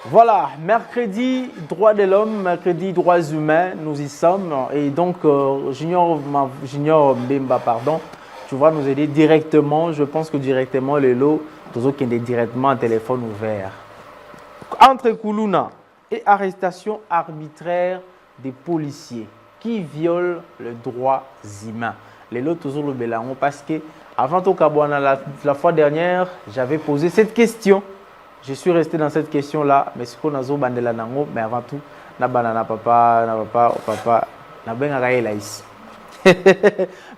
Voilà, mercredi, droits de l'homme, mercredi, droits humains, nous y sommes. Et donc, Junior Mbemba, pardon, tu vas nous aider directement, je pense que directement, les lots, tous qui sont directement en téléphone ouvert. Entre Koulouna et arrestation arbitraire des policiers qui violent les droits humains. Les lots, toujours le bélango, parce que avant tout la fois dernière, j'avais posé cette question. Je suis resté dans cette question-là, mais ce qu'on a dit, mais avant tout, na banana papa, na benga ici.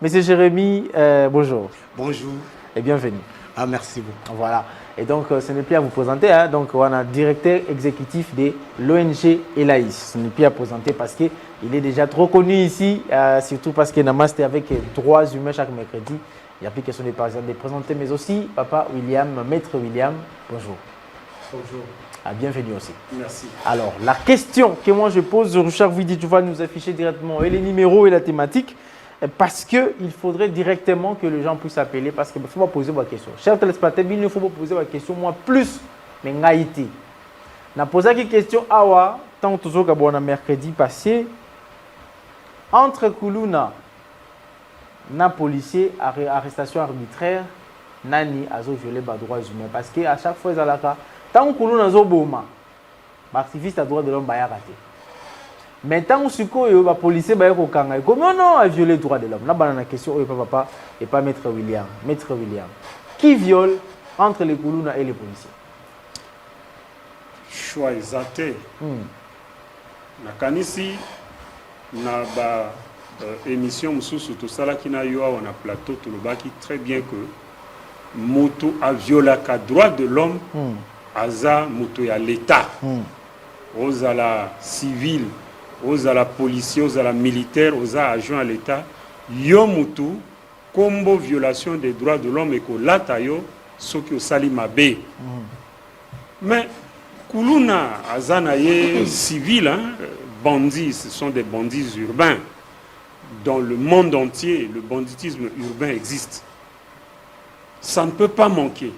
Monsieur Jérémy, bonjour. Bonjour. Et bienvenue. Ah, merci beaucoup. Voilà. Et donc, ce n'est plus à vous présenter. Hein. Donc, on a directeur exécutif de l'ONG Elaïs. Ce n'est plus à présenter parce qu'il est déjà trop connu ici, surtout parce qu'il a master avec droits humains chaque mercredi. Il n'y a plus question de présenter, mais aussi Papa William, Maître William. Bonjour. Bonjour. Ah, bienvenue aussi. Merci. Alors, la question que moi je pose, Richard Vidi, tu vas nous afficher directement et les numéros et la thématique, parce qu'il faudrait directement que les gens puissent appeler, parce qu'il ne faut pas poser ma question. Chers téléspectateurs, il ne faut pas poser ma question, moi plus, mais ngaïti. Je posé une question, awa, tant que toujours que mercredi passé, entre Koulouna, na policier, arrestation arbitraire, nani a violé les droits humains, parce qu'à chaque fois, ils ont la carte. Tant que nous avons activiste à droit de l'homme va rater. Mais tant que les policiers vont comment non a violé les droits de l'homme. Là, la question est papa et pas Maître William. Maître William, qui viole entre les Koulouna et les policiers? Choix exact. Na kanisi na ba émission mususu tout ça là qui na yo on a plateau tout le baki très bien que moto a violé le droit de l'homme. Aza mutu ya l'État, aux à la civile, aux à la policier, aux à la militaire, aux agents à l'État, yo mutu combo violation des droits de l'homme et que latayo ce qui au salimabe. Mais Koulouna azanaye civil, hein, bandits, ce sont des bandits urbains. Dans le monde entier, le banditisme urbain existe. Ça ne peut pas manquer.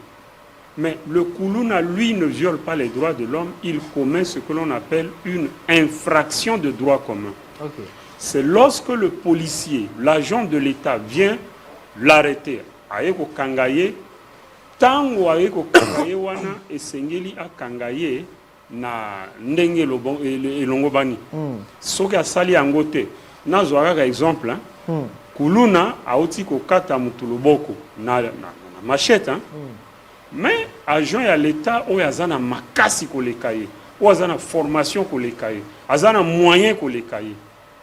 Mais le Koulouna, lui, ne viole pas les droits de l'homme, il commet ce que l'on appelle une infraction de droit commun. Okay. C'est lorsque le policier, l'agent de l'État vient l'arrêter. Aeko kangaye, tango aeko kangaye wana esengeli a kangaye na ndenge elongobani. Soki asali angote. Nazwaka exemple, hein. Koulouna aoti ko kata mutu loboko na machette, hein. Mais agent à l'État où azana makasi ko le cahier, où azana formation ko le cahier, azana moyen ko le cahier.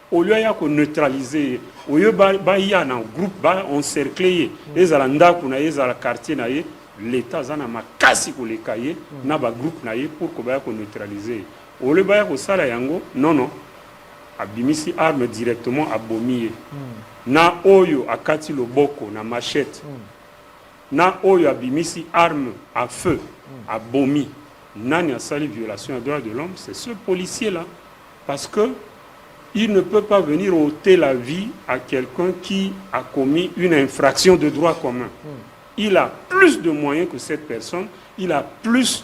Au lieu ya ko neutraliser, au lieu ba ya na groupe ba encercler, les alanda kuna les ala quartier na ye, l'État azana makasi ko le cahier, na ba groupe na ye pour ko ba ko neutraliser. Au lieu ba ya ko sala yango, non. Abimisi arme directement abomiye. Na oyo akati loboko na machette. Na oyo abimisi arme à feu, à bomi, nani a sali violation des droits de l'homme, c'est ce policier-là. Parce que il ne peut pas venir ôter la vie à quelqu'un qui a commis une infraction de droit commun. Il a plus de moyens que cette personne, il a plus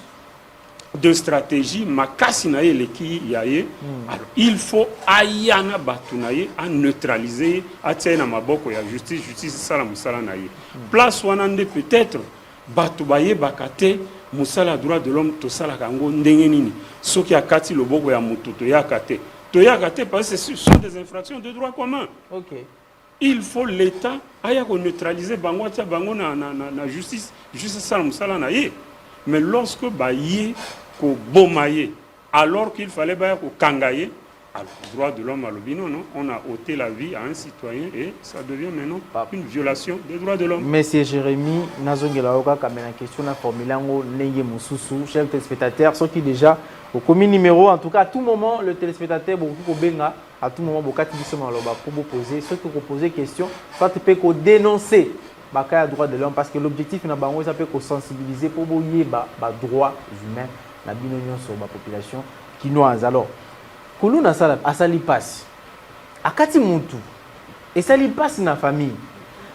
de stratégie, makasinaye leki yaye. Alors il faut ayana batunaye à neutraliser, à tiena maboko ya justice sala musala naye. Place wanande peut-être batubaye bakate musala droit de l'homme to sala kango ndenge nini. Soki akati loboko ya mutu to yakate. To yakate parce que ce sont des infractions de droit commun. OK. Il faut l'État aya ko neutraliser bango tia bango na justice sala musala naye. Mais lorsque baye ko bomaye, alors qu'il fallait bien ko kangaye, alors droit de l'homme à l'obino, non, on a ôté la vie à un citoyen et ça devient maintenant une violation des droits de l'homme. Monsieur Jérémy, nazongela oka kamena question na formulango ndenge mususu, chers téléspectateurs, ceux qui déjà au commis numéro, en tout cas à tout moment le téléspectateur beaucoup ko benga, à tout moment bokati biso maloba pour vous poser ceux qui vous poser question, soit tu peux ko dénoncer bakaya droit de l'homme parce que l'objectif na bango ça peut ko sensibiliser pour boyer ba droits humains. La binonion sur la population quinoise. Alors, Koulouna asali passe. Akati muntu. Et ça li passe dans la famille.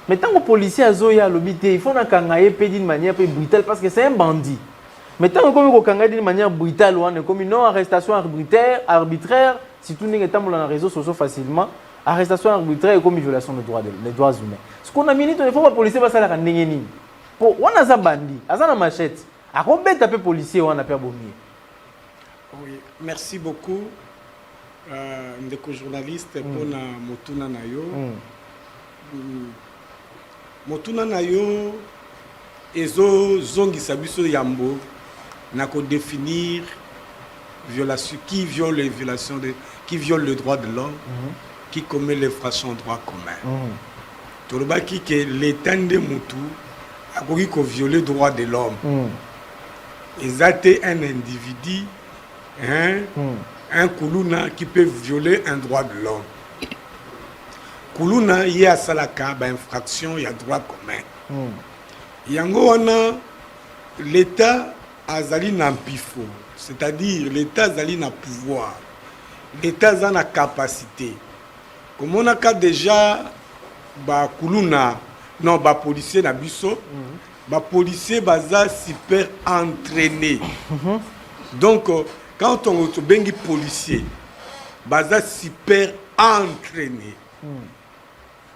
Mais tant que policier a zoya l'obité, il faut na kangaye d'une manière peu brutale parce que c'est un bandit. Mais tant que vous avez d'une manière brutale, comme une non-arrestation arbitraire, si tout n'est pas dans les réseaux sociaux facilement, arrestation arbitraire est comme une violation des droits humains. Ce qu'on a mis, il faut que les policiers fassent la rendez-vous. On a un bandit, on a une machette. À combien de policiers on a perdu? Oui, merci beaucoup. Ndeko journaliste pour na motuna na yo. Motuna na yo ezo zongi sabiso yambo na ko définir violation qui viole les violations de qui viole le droit de l'homme, qui commet l'infraction au droit commun. Tout le bas qui que l'état de mutu a ko violer le droit de l'homme. Exacté un individu un Kuluna qui peut violer un droit de l'homme. Kuluna, il y a salaka, infraction, il y a droit commun. Yango wana, l'État a zali na pifo, c'est-à-dire l'État a zali na pouvoir, l'État a na capacité. Comme on a déjà, Kuluna, non, policier na biso, policier baza super entraîné. Donc, quand on est bengi policier, baza super entraîné.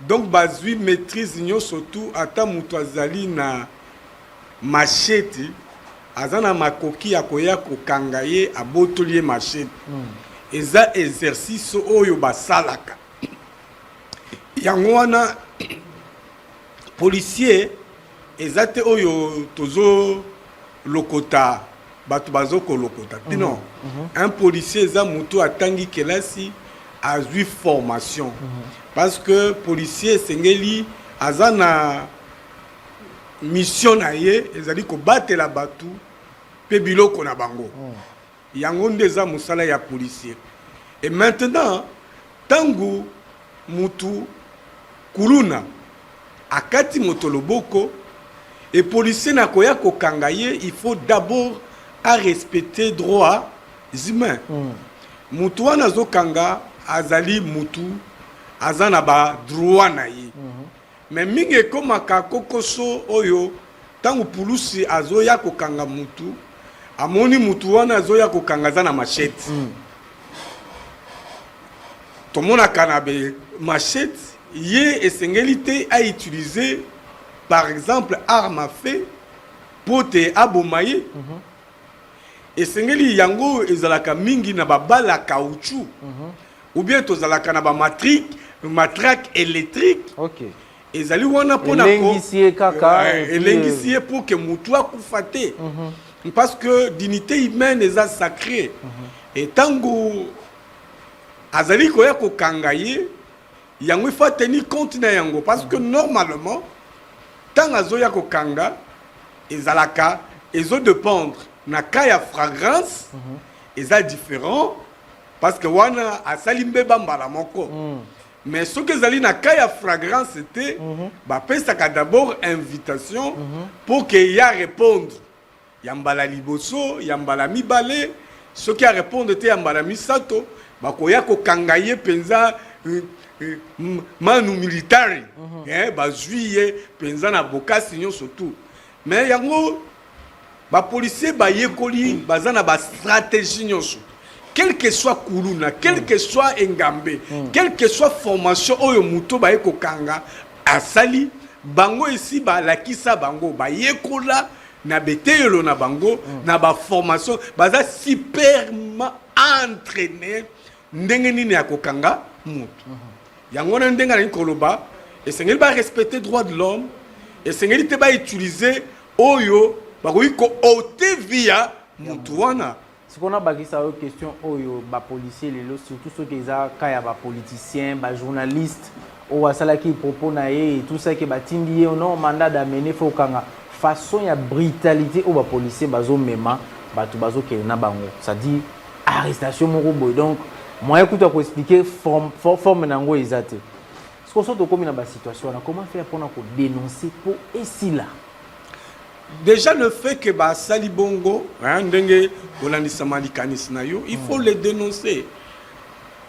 Donc, bazui maîtrise surtout ata mutu azali na machete, azana makoki ya koya kokangaye abotolier machete. Eza exercice oyo basalaka. Yango wana policier ezate oyo tozo lokota. Non. Un policier est un tangi kelasi a eu formation. Parce que policier sengeli azana mission naie ezali ko battre la batu pe biloko na bango. Yango ndeza musala ya policier. Et maintenant tangu mutu kuluna akati motoloboko et policier na koya ko kangaye, il faut d'abord à respecter droits humains. Mutu wana zo kanga azali mutu azana ba droit na ye. Mais mingi koma ka kokoso oyo tangu pulusi azo ya ko kanga mutu amoni mutu wana azo ya ko kanga zana machette. Tomona kanabe machette ye esengélité à utiliser par exemple arme à feu pour te abomaye. Et sengeli yango ezalaka mingi na babala caoutchouc ou bien tozalaka na ba matraque électrique. OK. Ezali wana pona ko elengisie pour que mutu akufate. Parce que dignité humaine est sacrée. Et tango azali koya ko kangaye yango il faut tenir compte na yango parce que normalement tant azoya ko kanga ezalaka ezo dépendre na kaya fragrance eza différent parce que wana asalimbe bambala moko mais ce que zali na kaya fragrance c'était pesaka d'abord invitation pour que ya répondre yambala liboso yambala mibale ce qui a répondre te yambala misato bakoya ko kangaye penza manu militari bazwiye penza na bokasi nyonso tout mais yango ba policier ba yekoli bazana ba stratégie nyonso quel que soit kuluna quel que soit engambe quel que soit formation oyo muto ba yeko kanga asali bango ici ba lakisa bango ba yekola na beteyelo na bango na ba formation baza super entraîné ndenge nini ya kokanga mutu yango na ndenga na koloba esengeli ba respecter droit de l'homme esengeli te ba utiliser oyo bakoiko ote via mutu wana. Ce qu'on a bagé ça une question oyo ba policier lelo surtout ceux qui za kaya ba politiciens ba journalistes ou asala qui propose na et tout ça qui ba tindi on a mandat d'amener faut kanga façon ya brutalité ou ba policier bazo mema batu bazo kelena bango ça dit arrestation moko boy donc moi écoute ko expliquer forme nango ezate ce qu'on sorte comme na ba situation comment faire pour dénoncer pour ici là. Déjà le fait que Sali Bongo, il faut les dénoncer.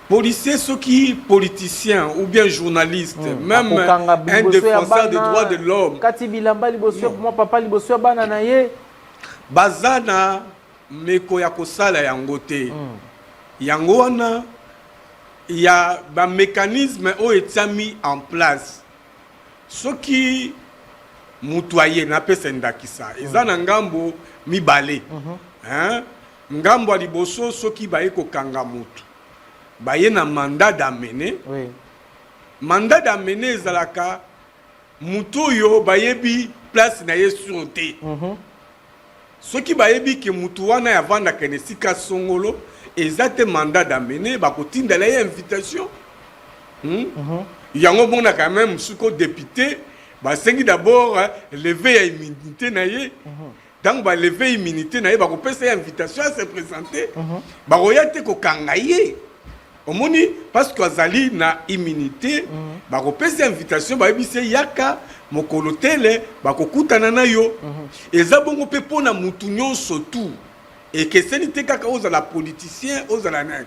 Policiers, ceux qui politiciens ou bien journalistes, même un défenseur des droits de l'homme. bazana meko ya kosala yango te yango wana ya ba mécanisme o etiami en place soki mutu aye na pesa ndakisa eza na ngambo mibale hein ngambo ya liboso soki baye kokanga mutu baye na mandat d'amener mandat d'amener ezalaka mutu oyo bayebi place na ye sur te soki bayebi ke mutu wana yavandaka na esika songolo eza te mandat d'amener bakotindela ye invitation yango bona quand même suko député basengi d'abord lever ya immunité na ye donc ba lever immunité na ye bakopesa ye invitation à se présenter bakoya te kokanga ye omoni parce que azali na immunité bakopesa invitation bayebisi yaka mokolo tele bakokutana na yo eza bongo pe pona mutu nyonso tu ekeseni te kaka ozala politicien ozala nani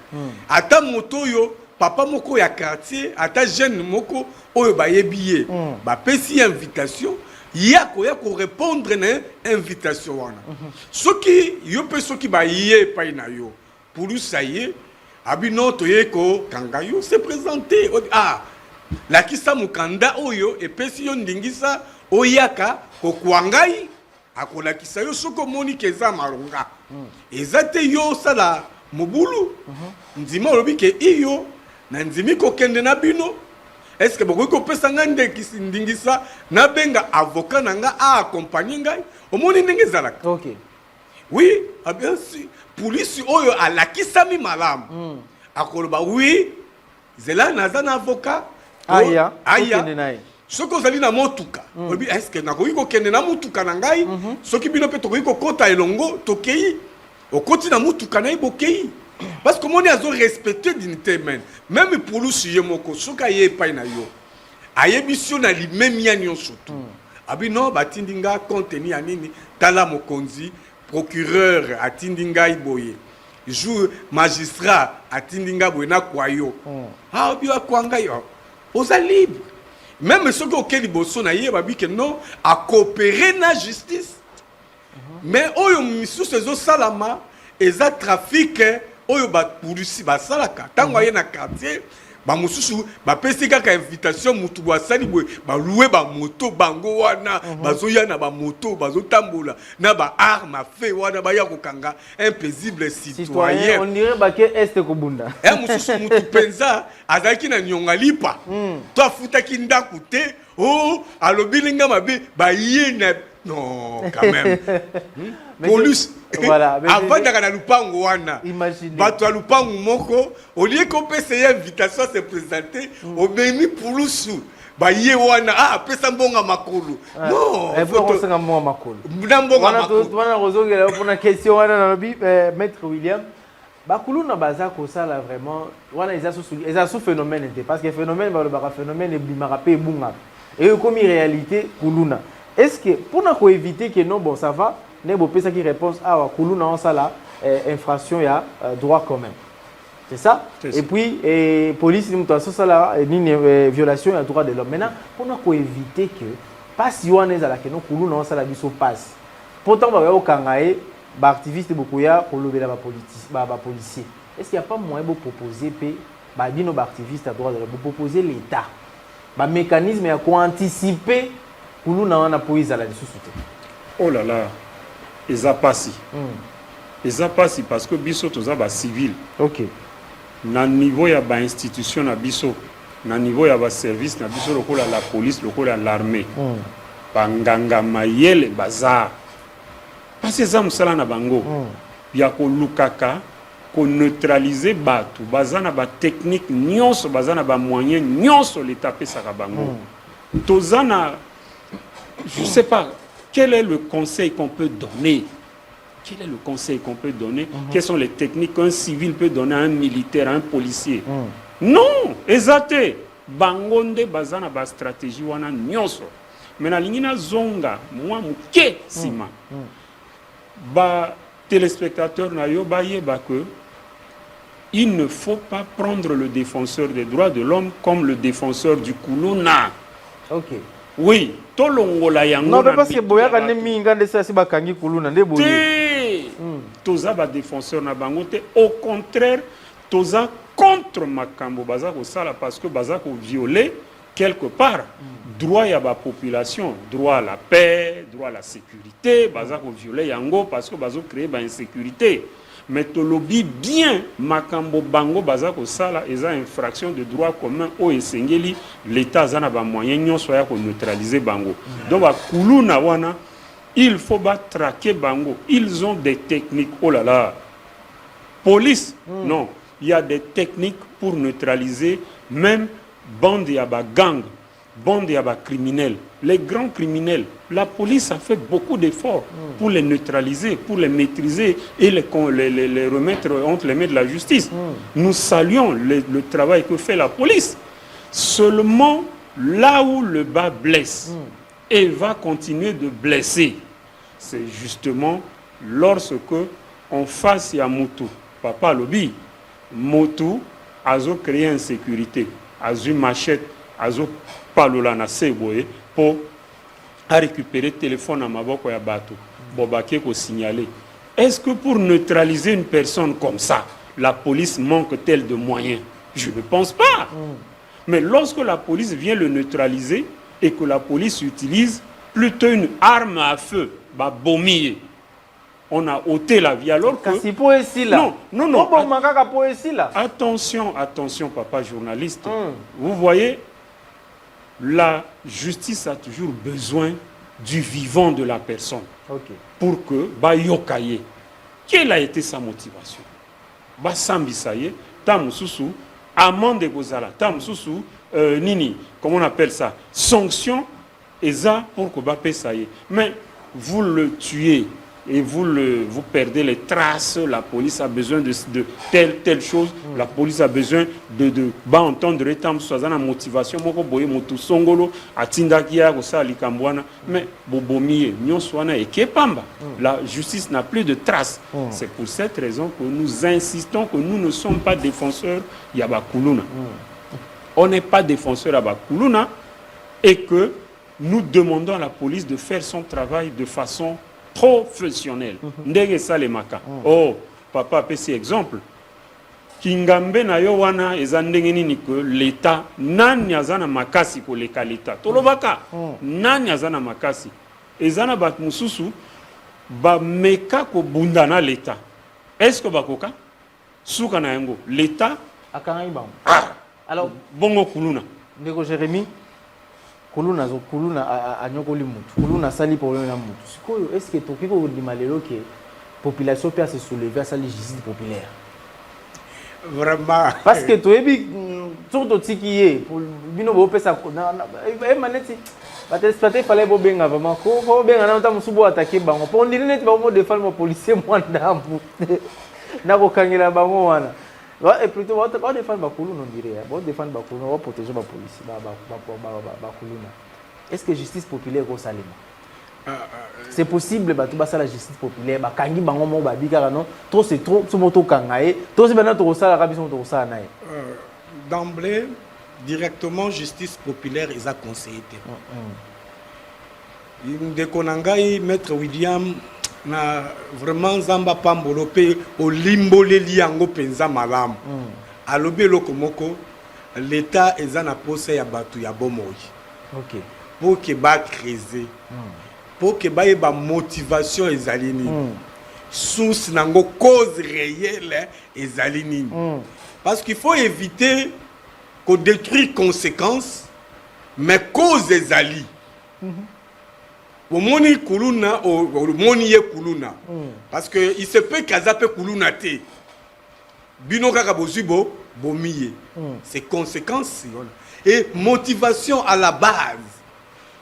ata moto oyo papa moko ya quartier ata jeune moko oyo bayebi ye bapesi invitation yako répondre na invitation wana soki yo pe soki baye epai na yo pulusa ye abino toye ko kanga yo se présenter lakisa mokanda oyo epesi yo ndingisa oyaka kokuangai akolakisa yo soko moni keza maronga eza te yo sala mobulu ndima olobi ke iyo na ndimi kokende na bino est-ce que bokoki kopesa nga ndingisa na benga avocat na nga accompagner ngai omoni ndenge ezalaka oui bien sûr police oyo alakisami malamu akoloba oui zela naza na avocat aya soki ozali na motuka obi est-ce que nakoki kokende na motuka na ngai soki bino mpe tokoki kokota elongo tokei okoti na motuka na ye bokei parce que moni azo respecter dignité humaine même pulusi ye moko soki aye epai na yo ayebisi yo na limemi ya nyonso tu abi non batindi nga contenu ya nini tala mokonzi procureur atindi ngai boye jour magistrat atindi nga boye nakwa yo obi akwa ngai yo oza libre même ceux qui ont quel bosso na ye babi que non à coopérer na justice mais oyo misu sezo salama eza trafic oyo ba polisi ba salaka tango ye na quartier ba mususu ba pesi kaka invitation mutu bwa sali boye ba louer ba moto bango wana bazoya na ba moto bazotambola na ba arme à feu wana ba ya kokanga un paisible citoyen on dirait ba ke est kobunda mususu mutu penza azaki na nyonga lipa to afutaki ndaku te alobilinga mabe ba yena non quand même police voilà avant de lupango wana bato ya lupango moko au lieu qu'on peut essayer invitation à se présenter au memi pulusu ba ye wana pesa mbonga makulu non faut senga mbonga makulu mbonga makulu wana rozongela pona question wana na lobi maître William bakulu na baza ko sala vraiment wana eza sous phénomène parce que phénomène ba phénomène ebimaka pe bunga et comme réalité kuluna est-ce que pour na éviter que non bon ça va nebo pesa qui réponse kuluna on sala infraction ya droit commun c'est ça et puis police ni mutaso sala ni violation ya droit de l'homme maintenant pour na éviter que passe yoane ezala que non kuluna on sala biso passe pourtant ba yo kangae ba activiste bokuya kolobela ba policier est-ce qu'il y a pas moyen de proposer ba bino ba activiste à droit de l'homme proposer l'état ba mécanisme ya ko anticiper kuluna wana po izala lisusu te oh là là eza pasi eza pasi parce que biso toza ba civil na niveau ya ba institution na biso na niveau ya ba service na biso lokola la police lokola l'armée banganga mayele bazar parce que eza musala na bango ya kolukaka ko neutraliser batu bazana ba technique nyonso bazana ba moyen nyonso l'état pesaka bango tozana je sais pas quel est le conseil qu'on peut donner. Quel est le conseil qu'on peut donner? Quelles sont les techniques qu'un civil peut donner à un militaire, à un policier? Non, exacté. Bangonde bazana ba stratégie wana nyonso. Mais na lingina zonga moi muke sima. Ba téléspectateur na yo ba yeba que il ne faut pas prendre le défenseur des droits de l'homme comme le défenseur du kuluna. Oui, tolongola yango. Non, parce que boya kane minga ndesa si bakangi kuluna nde boye. toza ba défenseur na bango te, au contraire toza contre makambo baza ko sala parce que baza ko violer quelque part droit ya ba population, droit à la paix, droit à la sécurité, baza ko violer yango parce que bazo créer ba insécurité. Mais to lobby bien makambo bango baza ko sala eza infraction de droit commun o esengeli l'état zana ba moyen nyonso ya ko neutraliser bango. Donc ba kuluna wana il faut ba traquer bango. Ils ont des techniques. Oh là là. Police non, il y a des techniques pour neutraliser même bande ya ba gang, bande ya ba criminels. Les grands criminels, la police a fait beaucoup d'efforts pour les neutraliser, pour les maîtriser et les remettre entre les mains de la justice. Nous saluons le travail que fait la police. Seulement, là où le bas blesse et va continuer de blesser, c'est justement lorsque on fasse à Moutou, Papa Lobby, Moutou a créé insécurité, a eu machette, a eu palolana seboye, pour récupérer le téléphone à Maboko ya Bato, Bobake ko signaler. Est-ce que pour neutraliser une personne comme ça, la police manque-t-elle de moyens? Je ne pense pas. Mais lorsque la police vient le neutraliser et que la police utilise plutôt une arme à feu, bah bommier, on a ôté la vie alors que... Non. Attention, papa journaliste. Vous voyez, la justice a toujours besoin du vivant de la personne pour que yokaye. Quelle a été sa motivation? Sambisaye, tamususu, amende gozala, tamususu, nini, comment on appelle ça? Sanction, et ça pour que paye. Mais vous le tuez et vous perdez les traces, la police a besoin de telle chose, la police a besoin de entendre etam soazana motivation moko boye motu songolo atindakia ko sa likambwana mais bobomiye nyonswana ekepamba. La justice n'a plus de traces. C'est pour cette raison que nous insistons que nous ne sommes pas défenseurs yabakuluna. On n'est pas défenseurs yabakuluna et que nous demandons à la police de faire son travail de façon professionnelle. Ndenge salemaka. Oh, papa pesi exemple. Kingambe na yo wana eza ndenge nini que l'état nani azana makasi ko leka l'état. Tolobaka nani azana makasi. Ezana bat mususu ba meka ko bunda na l'état. Est-ce que bakoka suka na yango l'état akangai ba. Alors bongo kuluna. Ndeko Jérémy kuluna anyokoli mutu kuluna sali problème na mutu sikoyo est-ce que toki ko di malelo que population peut se soulever à sa justice populaire vraiment parce que toyebi surtout tikiye pour bino bo pesa na maneti ba téléspectateur fallait bo benga vraiment ko benga na ntamu subo attaquer bango pour ndine net ba mo défendre mo policier moi ndambu na ko kangela bango wana. Et plutôt, on défend Bakoulou, on dirait. On défend Bakoulou, on va protéger la police. Est-ce que justice populaire est au Salima? C'est possible, la justice populaire. Kangi bango mo babika non. Trop c'est trop, ce moto kangaye. Trop c'est maintenant trop ça la rabition trop ça nae. D'emblée, directement justice populaire ils a conseillé. Ndekonangai maître William na vraiment zamba pambolo pe olimboleli yango penza malamu alobi lokomoko l'état eza na pose ya batu ya bomoi pour que ba creuser pour que ba yeba motivation ezali nini source nango cause réelle ezali nini parce qu'il faut éviter qu'on détruise conséquences mais cause ezali Omoni kuluna omoni ye kuluna parce que il se peut kazape kuluna te bino kaka bozibo bomiye c'est conséquences et motivation à la base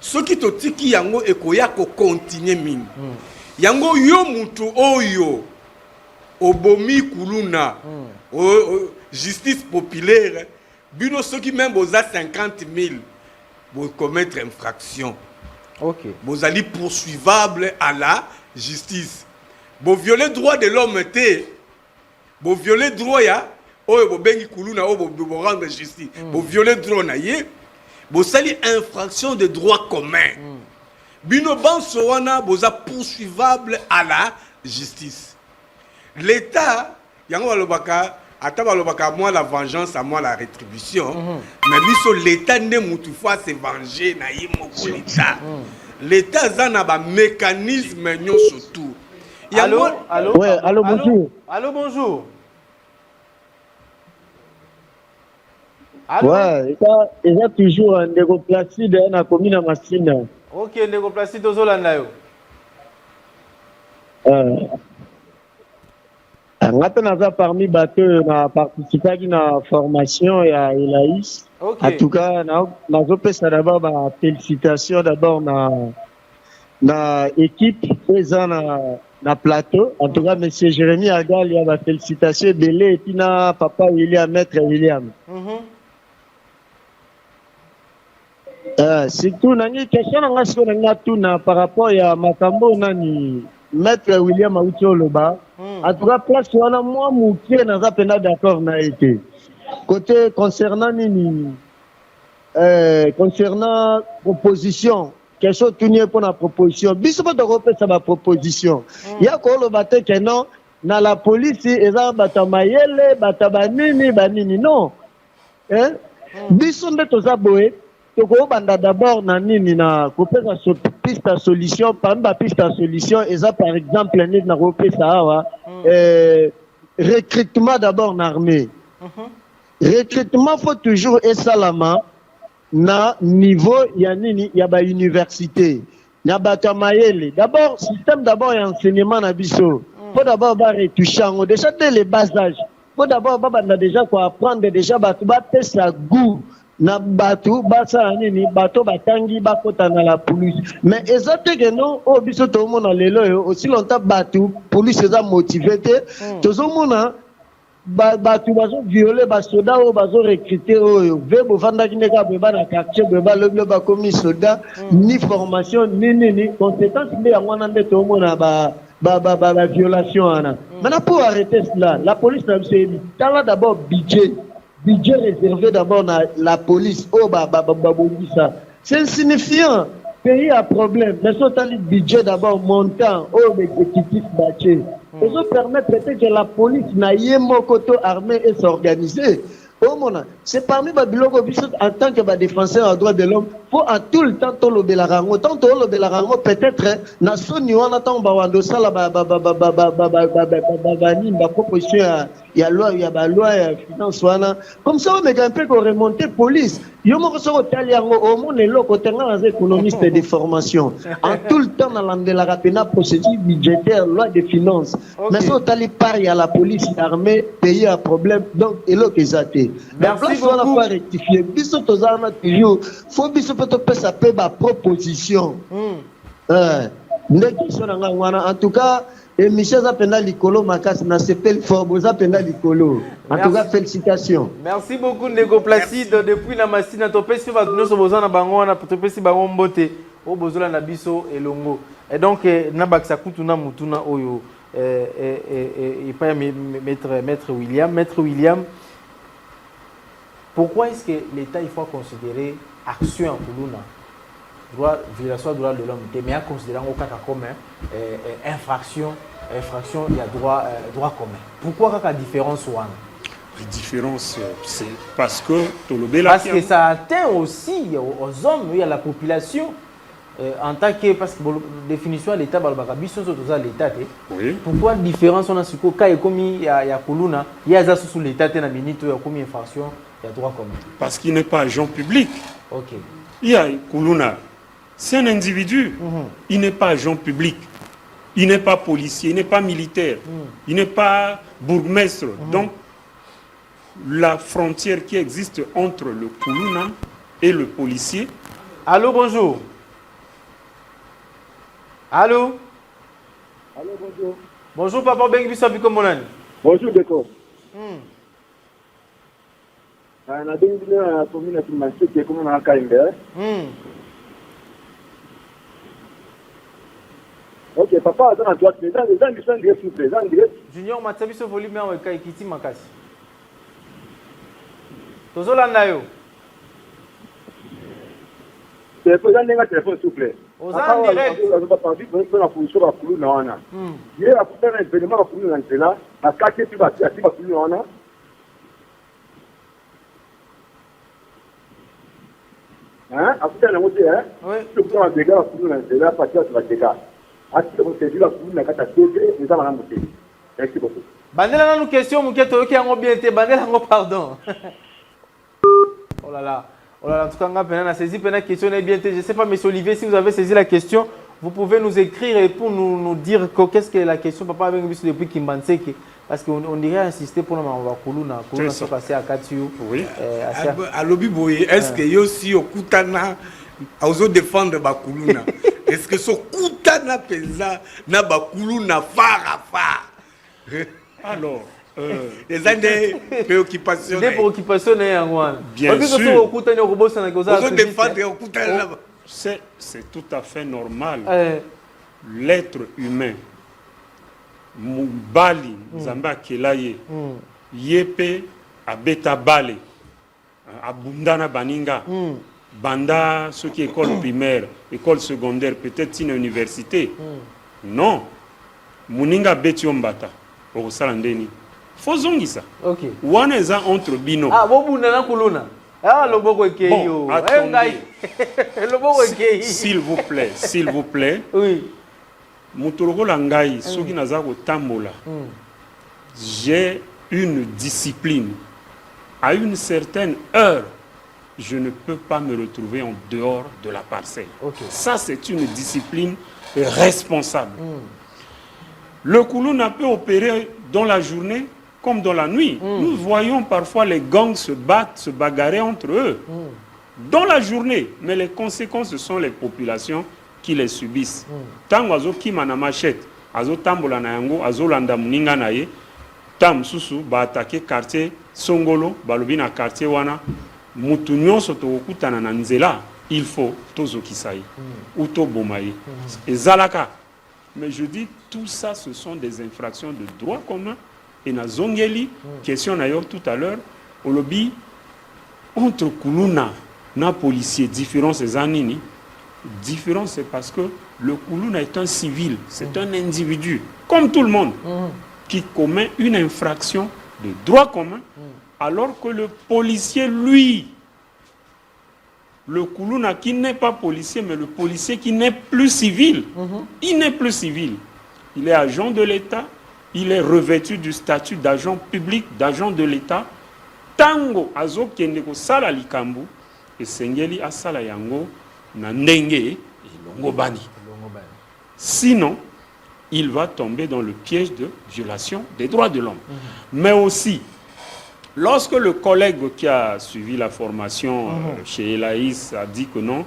ce qui te tiki yango ekoya ko continuer mine yango yo mutu oyo obomi kuluna justice populaire bino ceux qui même boza 50 000 pour commettre infraction. Vous allez poursuivable à la justice. Vous violez le droit de l'homme, vous violez le droit ya, vous bengi kuluna, vous rendre justice. Vous violez le droit na ye, vous allez infraction de droit commun. Bino ban sowana, vous êtes poursuivable à la justice. L'État, yango balobaka, ata balobaka moi la vengeance, à moi la rétribution. Mais biso l'État ne moutou fois se venger na yimoko l'État. L'État zana ba mécanisme nyonso tout. Allô, allô, ouais, allô, bonjour. Allô, bonjour. Allô? Ouais, il y a toujours un négoplacide dans la commune à Massina. Ok, négoplacide aux Olandayo. Maintenant, parmi bateaux, on a participé à une formation et à Elaïs. Ok. En tout cas, on a d'abord félicitations d'abord na équipe présente na plateau. En tout cas, M. Jérémy Agal, il y a félicitations belé et puis na papa William, maître William. Surtout, nani question na par rapport à Makambo nani maître William Aoutioloba. En tout cas, place wana moi mouké na zapena d'accord na été. Côté concernant nini concernant proposition, question tourner pour la proposition. Biso pas de repérer sa proposition. Il y a ko lo baté que non na la police eza batamayele batabanini banini non. Hein? Biso ndeto za boé. Toko banda d'abord na nini na kopesa piste à solution parmi ba piste à solution eza par exemple nid na kopesa awa recrutement d'abord na armée. Recrutement faut toujours esalama na niveau ya nini ya ba université na batamayele d'abord système d'abord ya enseignement na biso faut d'abord ba retoucher déjà dès les bas âges faut d'abord ba banda déjà quoi apprendre déjà ba pesa goût na batu basa nini bato batangi bakota na la police mais exacte que non o biso to mona lelo aussi longtemps batu police eza motivé te tozo mona batu bazo violer ba soda o bazo recruter o vebo vanda kineka beba na quartier beba le ba komi soda ni formation ni conséquence mais yango nde to mona ba violation ana maintenant pour arrêter cela la police na biso tala d'abord budget réservé d'abord à la police. Oh, ça. C'est insignifiant. Pays a problème. Mais ça, le budget d'abord montant. Oh, l'exécutif bâché. Et ça permet peut-être que la police n'a pas koto armée et s'organiser. Oh, c'est parmi les biloko en tant que défenseur en droit de l'homme, faut à tout le temps tout le belarango. Tant tout le belarango peut-être na soni wana tant bawando sala proposition ya loi ya finance wana. Comme ça on met un peu qu'on remonter police. Yo mo so taliango au monde loko tenga les économistes de formation. En tout le temps dans la rapena procédure budgétaire, loi de finances. Mais ça tali par ya la police armée pays a problème donc et lo kezaté. Merci beaucoup. Rectifier. Biso tozana toujours faut biso peut sa proposition. En tout cas, Michel Zapenda Likolo Makas na s'appelle Forbo Zapenda Likolo. En tout cas, félicitations. Merci beaucoup Nego Placide depuis la machine topesi va nous so bozana bango na topesi bango mbote o bozola na biso elongo. Et donc na baksa kutuna mutuna oyo et pas maître William. Pourquoi est-ce que l'État il faut considérer action en Kuluna, violation des droits de l'homme, mais à considérer au cas comme infraction, il y a droit commun. Pourquoi la différence ou La différence, c'est parce que ça atteint aussi aux hommes, à la population. En tant que, parce que la définition de l'État, l'État. Oui. Pourquoi la différence on a ce cas et comme il y a Kuluna, il y a ça sous l'État, il y a comme infraction. Droit commun. Parce qu'il n'est pas agent public. Ok. Il y a Kuluna, c'est un individu. Il n'est pas agent public. Il n'est pas policier, il n'est pas militaire. Il n'est pas bourgmestre. Donc, la frontière qui existe entre le Kuluna et le policier. Allô, bonjour. Allô. Allô, bonjour. Bonjour, papa Bengi Savikomonani. Bonjour, d'accord. Na dengi na commune de Massé qui est comme na Kaimbe. Ok, papa, attends, toi, les gens qui sont direct sous présent, direct. Junior Matsabiso volume en kai kiti makasi. Tozolanda yo. Téléphone, téléphone s'il vous plaît. Aux en direct. Bandela nous question, Mouketo, qui a bien été, Bandela, pardon. Oh là là. Oh là là, en tout cas, on a saisi la question, je ne sais pas, monsieur Olivier, si vous avez saisi la question, vous pouvez nous écrire et pour nous dire qu'est-ce que la question. Papa avec nous depuis Kimbanseke, parce qu'on dirait insister pour nous avoir Kuluna se passer à Katiu. Oui. À Lobiboye, est-ce que yo si au Kutana, à aux défendre Bakuluna, est-ce que ce Kutana pesa na Bakuluna fara. Alors. Des préoccupations. Des préoccupations, bien sûr. C'est tout à fait normal. L'être humain, Bali, Zamba Kelaye, Yepe, Abeta Bale, Abundana Baninga, Banda, ceux qui école primaire, école secondaire, peut-être une université. Non. Muninga Betiombata, au Salandeni. Faisons ça. Ok. Wana eza entre bino. Ah, vous na kuluna. Ah, le boko ekei yo. Le boko ekei. S'il vous plaît. Oui. Mutorogo langai, soki naza ko tambola. J'ai une discipline. À une certaine heure, je ne peux pas me retrouver en dehors de la parcelle. Okay. Ça, c'est une discipline responsable. Le kuluna peut opérer dans la journée comme dans la nuit. Nous voyons parfois les gangs se battre, se bagarrer entre eux. Dans la journée, mais les conséquences, ce sont les populations qui les subissent. Tant azo kimana machette, azo tambola na yango, azo landa muninga na ye, tam susu ba attaquer quartier Songolo, balobi na quartier wana, mutu nyonso to okutana na nzela, il faut tozo kisai ou to bomaye. Ezalaka. Mais je dis, tout ça, ce sont des infractions de droit commun. Et na zongeli, question d'ailleurs tout à l'heure, au lobby, entre Kuluna, na policier, différence des anini, différence c'est parce que le Kuluna est un civil, c'est un individu, comme tout le monde, qui commet une infraction de droit commun, alors que le policier, lui, le Kuluna qui n'est pas policier, mais le policier qui n'est plus civil, il n'est plus civil. Il est agent de l'État, il est revêtu du statut d'agent public, d'agent de l'État. Tango azo kendeko sala likambu, et sengeli asala yango na ndenge longo bani. Sinon, il va tomber dans le piège de violation des droits de l'homme. Mais aussi, lorsque le collègue qui a suivi la formation chez Elaïs a dit que non,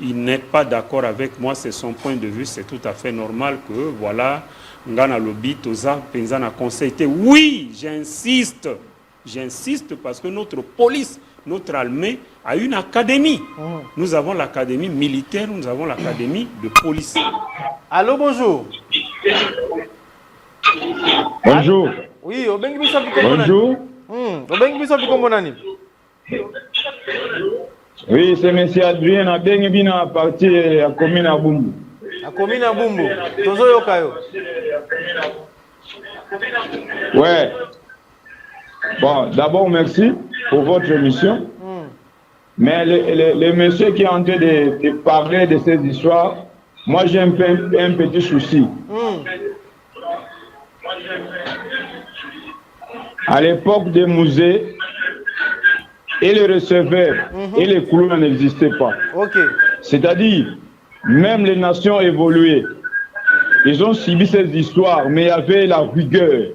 il n'est pas d'accord avec moi, c'est son point de vue, c'est tout à fait normal que, voilà, Ngana Lobi, Toza, Penzana conseil. Oui, j'insiste parce que notre police, notre armée a une académie. Nous avons l'académie militaire, nous avons l'académie de police. Allô, bonjour. Bonjour. Oui, bonjour. Oui, c'est M. Adrien Abengibina à partir de la commune à Bumbu. La commune à Bumbu. Tozo Yokayo. Ouais. Bon, d'abord, merci pour votre émission. Mais le monsieur qui est en train de parler de ces histoires, moi j'ai un petit souci. À l'époque des musées, et les receveurs et les couleurs n'existaient pas. C'est-à-dire, même les nations évoluées, ils ont subi ces histoires, mais il y avait la rigueur.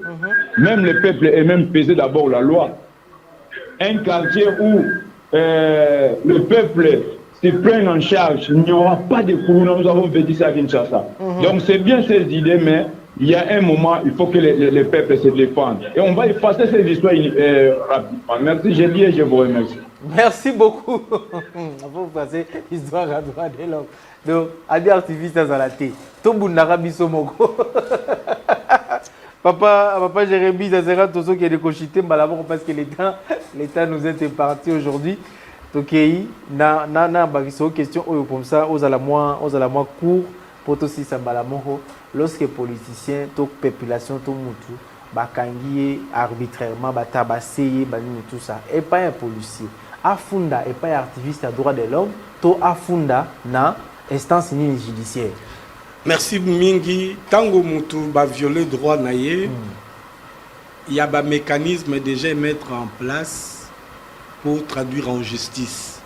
Même le peuple et même pesait d'abord la loi. Un quartier où le peuple se prenne en charge, il n'y aura pas de couleurs, nous avons vécu ça à Kinshasa. Donc c'est bien ces idées, mais il y a un moment, il faut que les peuples se défendent. Et on va effacer ces histoires rapidement. Merci, j'ai dit et je vous remercie. Merci beaucoup. On va passer l'histoire à droit de l'homme. Donc, Adi Artiviste à la thé. Tombundara Bisomoko. Papa Jérémy, ça sera tout ce qui est décochité, parce que l'État nous est parti aujourd'hui. Ok, na bagiso question comme ça aux la moins court pour tout si sambala moho lorsque politicien to population to mutu bakangiye arbitrairement batabaseye banini tout ça et pas un policier afunda et pas un activiste à droit de l'homme to afunda na instance ni judiciaire. Merci mingi tango mutu ba violer droit naye il y a un mécanisme déjà mettre en place pour traduire en justice.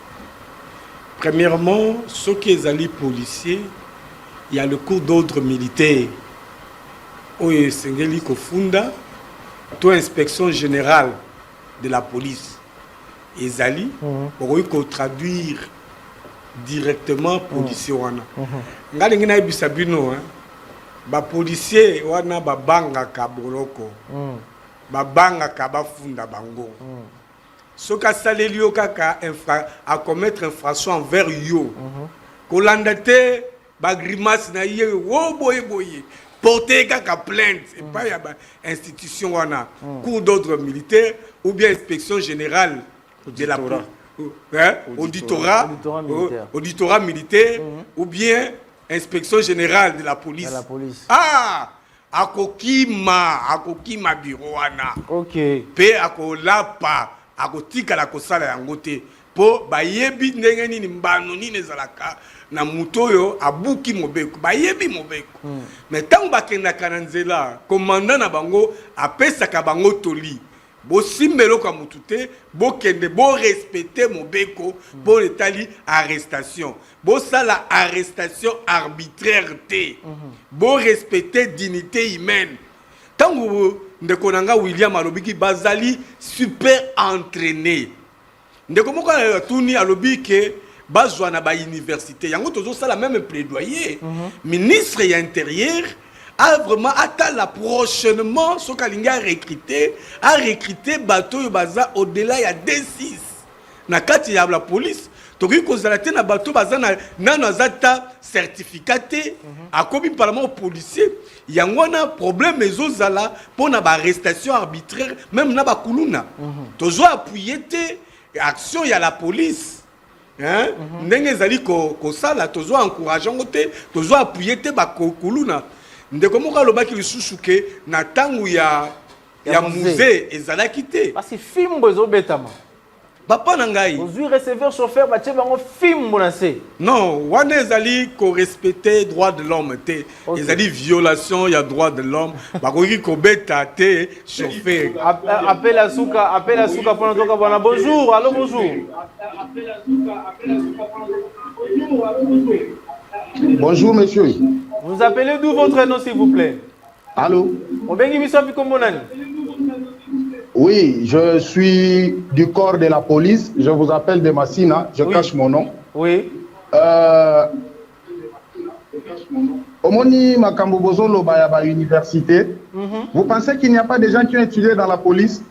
Premièrement, ceux qui sont policiers, il y a le cours d'ordre militaire. Où il y a toute inspection générale de la police. Ils allaient pour traduire directement policier wana. Ngali ngina bisabino ba policier wana ba banga ka boloko. Ba banga ka ba funda bango. Ce qui a salé à commettre infraction envers yo. Kolandate, ba grimace na yé, wo boye boye. Porter kaka plainte, et pas y a institution wana, cours d'ordre militaire ou bien inspection générale de la auditorat militaire ou bien inspection générale de la police. Ah, akokima bureau wana. OK. Pe akolapa akotika la kosala yango te po bayebi ndenge nini mbano nini ezalaka na mutoyo abuki mobeko bayebi mobeko mais tango bakendaka na nzela commandant na bango apesaka bango toli bosimbelo kwa mutu te bokende bo respecter mobeko po etali arrestation bosala arrestation arbitraire te bo respecter dignité humaine tango ndeko nanga William alobiki bazali super entraîné ndeko moko na tuni alobiki bazwa na ba université yango tozo sala même plaidoyer ministre de l'intérieur a vraiment atteint prochainement ce kalinga a recruté bateau baza au-delà ya D6 na kati ya la police toki kozala te na bateau baza na nano azata certificaté akobi parlement policier yango na problème ezozala pona ba arrestation arbitraire même na ba kuluna tozo appuyer te action ya la police hein ndenge ezali ko sala tozo encourager ngote tozo appuyer te ba kuluna ndeko moko alobaki lisusu ke na tangu ya musée ezalaki te parce que fimbo ezobetama papa nangai vous receveur chauffeur ba tchebango fimbo na se non wana ezali ko respecter droit de l'homme te ezali violation ya droit de l'homme ba koki ko beta te chauffeur appelle à souka pour toka bana bonjour allô bonjour bonjour monsieur. Vous appelez d'où votre nom s'il vous plaît? Allô? Oui, je suis du corps de la police. Je vous appelle de Massina. Je cache mon nom. Oui. Omoni Makambo Bozolo Bayaba Université. Vous pensez qu'il n'y a pas de gens qui ont étudié dans la police?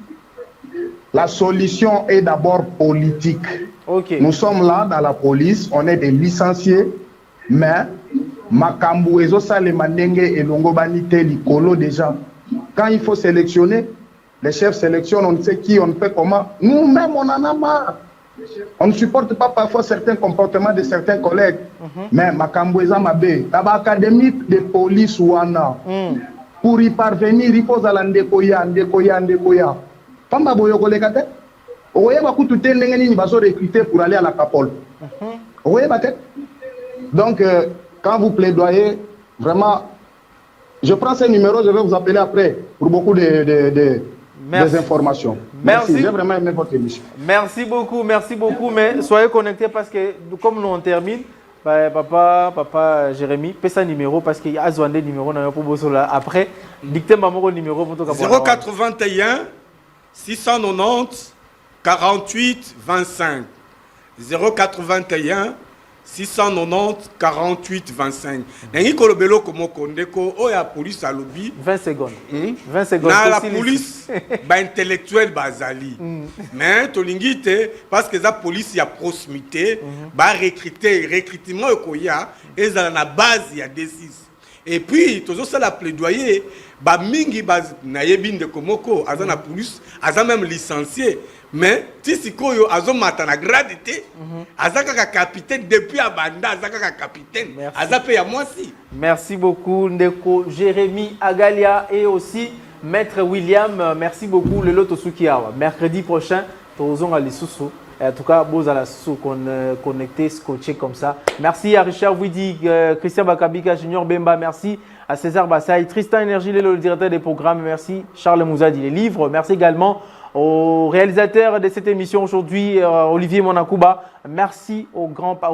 La solution est d'abord politique. Okay. Nous sommes là dans la police, on est des licenciés, mais Makambo Ezo Salema Ndenge et Longo Banité Likolo déjà. Quand il faut sélectionner, les chefs sélectionnent, on ne sait qui, on ne fait comment. Nous-mêmes, on en a marre. On ne supporte pas parfois certains comportements de certains collègues. Mais Makambo Eza Mabe, dans l'académie de police Ouana, pour y parvenir, il faut aller Ndekoya. Famba Boyo Kolekate, Oye Bakutu Tendengeni, il va se recruter pour aller à la Capole. Oye Batet. Donc, quand vous plaidoyez, vraiment, je prends ces numéros, je vais vous appeler après pour beaucoup des informations. Merci. J'ai vraiment aimé votre émission. Merci beaucoup, mais soyez connectés parce que comme nous on termine, papa Jérémy, paie sa numéro parce qu'il y a besoin de numéros pour Bossola. Après, dictez-moi mon numéro pour 081 690 48 25. 081 690 48 25. Nangi kolobelo komo kondeko o ya police à lobby 20 secondes. 20 secondes. Na la police ba intellectuel bazali. Mais tolingite parce que la police ya proximité ba recrutement ko ya ezala na base ya D6. Et puis, toujours ça la plaidoyer, bah mingi bah nayebi de komoko, azana police, azana même licencié, mais tisikoyo azo matana gradité, azaka capitaine depuis abanda, azaka capitaine, azape ya moi si. Merci beaucoup Ndeko, Jérémy Agalia et aussi Maître William, merci beaucoup le Loto Sukiawa. Mercredi prochain, Tozon à l'Issoussou. En tout cas, vous allez connecter, scotcher comme ça. Merci à Richard Widi, Christian Bakabika, Junior Bemba, merci à César Bassaï, Tristan Énergie, le directeur des programmes, merci Charles Mouzadi, les livres, merci également au réalisateur de cette émission aujourd'hui, Olivier Monakouba. Merci au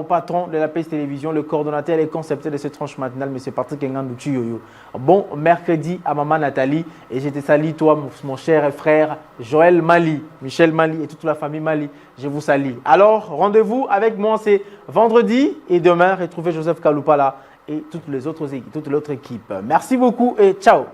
patron de la PS Télévision, le coordonnateur et le concepteur de cette tranche matinale, M. Patrick Ngandouchi Yoyo. Bon mercredi à Maman Nathalie et je te salue toi, mon cher frère Joël Mali, Michel Mali et toute la famille Mali. Je vous salue. Alors, rendez-vous avec moi, c'est vendredi et demain, retrouvez Joseph Kaloupala et toute l'autre équipe. Merci beaucoup et ciao.